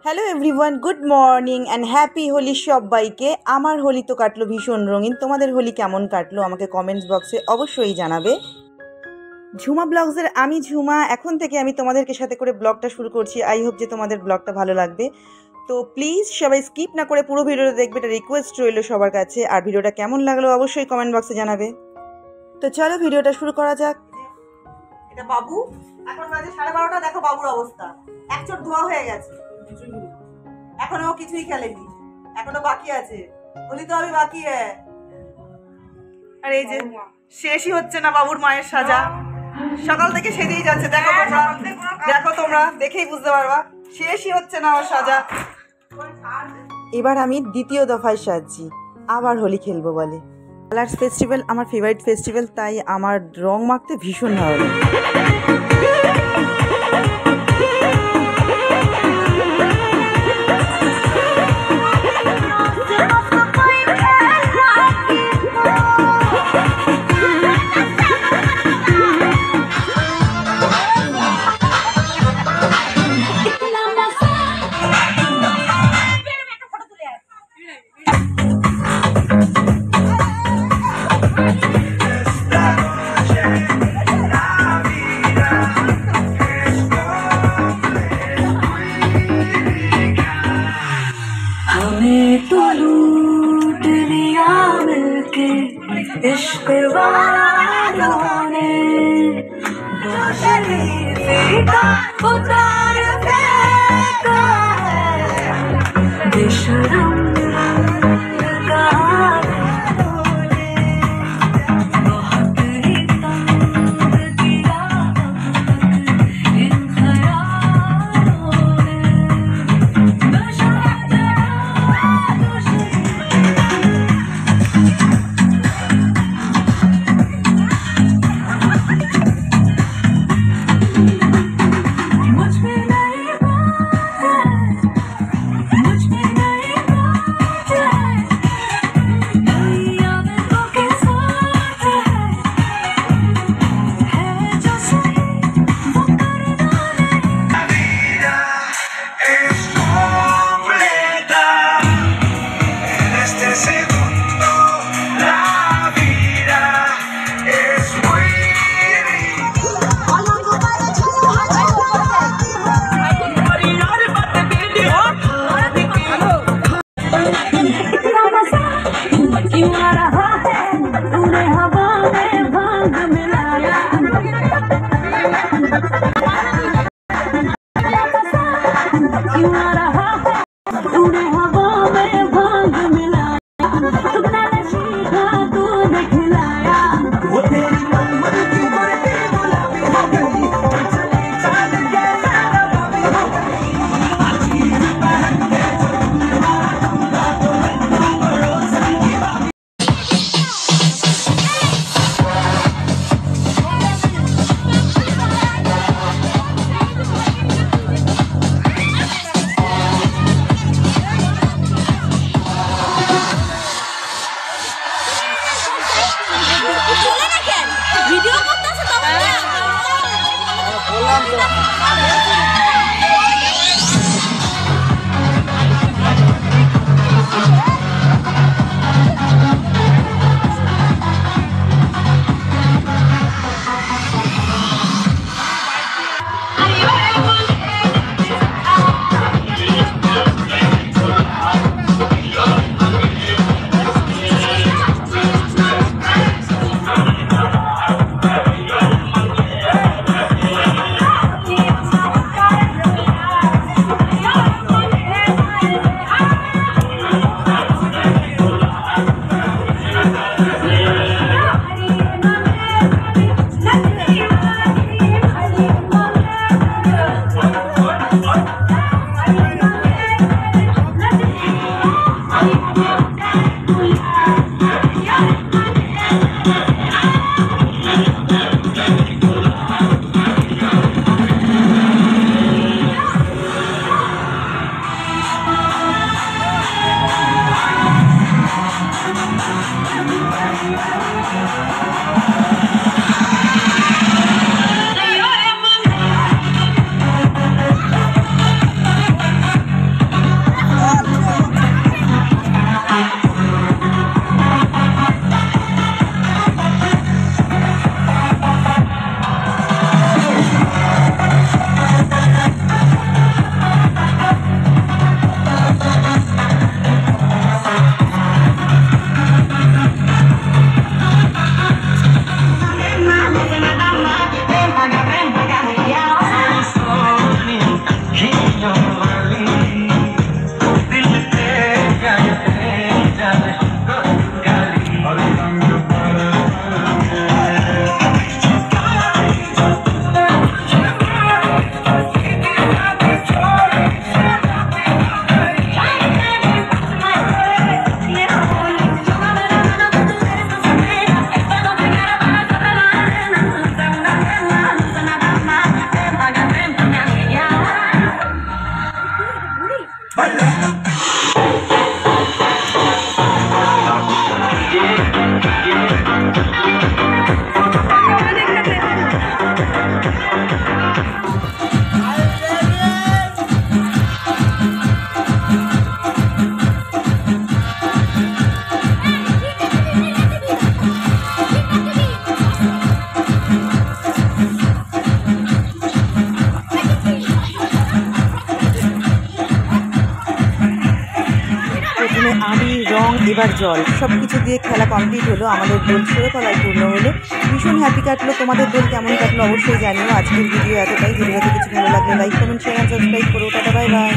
Hello everyone, good morning and happy Holi সবাইকে। আমার হোলি তো কাটলো ভীষণ রঙিন। তোমাদের হোলি কেমন কাটলো আমাকে কমেন্টস বক্সে অবশ্যই জানাবে। ঝুমা ব্লগসের আমি ঝুমা। এখন থেকে আমি তোমাদেরকে সাথে করে ব্লগটা শুরু করছি। আই হোপ যে তোমাদের ব্লগটা ভালো লাগবে। তো প্লিজ সবাই স্কিপ না করে পুরো ভিডিওটা দেখবে, এটা রিকোয়েস্ট রইল সবার কাছে। আর ভিডিওটা কেমন লাগলো অবশ্যই কমেন্ট বক্সে জানাবে। তো চলো ভিডিওটা শুরু করা যাক। এটা বাবু, এখন বাজে 12:30। দেখো বাবুর অবস্থা, এক চোট ধোয়া হয়ে গেছে, এখনো কিছুই খেলেনি, এখনো বাকি আছে। হোলি তো আমি বাকি। আর এই যে শেষই হচ্ছে না বাবুর মায়ের সাজা, সকাল থেকে সেজেই যাচ্ছে। দেখো তোমরা দেখেই বুঝতে পারবা, শেষই হচ্ছে না ওর সাজা। এবার আমি দ্বিতীয় দফায় সাজছি, আবার হোলি খেলবো বলে। কালার্স ফেস্টিভ্যাল আমার ফেভারিট ফেস্টিভ্যাল, তাই আমার রং মাখতে ভীষণ ভালো লাগে। इश्क वालों ने का उतार फेंका है बेशरम बहुत ही तंग किया इन ख्यालों প্রথমে আবির, রং, এবার জল, সব কিছু দিয়ে খেলা কমপ্লিট হলো। আমাদের দোল শিরোতলায় পূর্ণ হলো। ভীষণ হ্যাপি কাটলো। তোমাদের দোল কেমন কাটলো অবশ্যই জানিও। আজকের ভিডিও এতটাই। ভিডিওতে কিছু ভালো লাগলে লাইক, কমেন্ট, শেয়ার, সাবস্ক্রাইব করো। Tata, bye bye.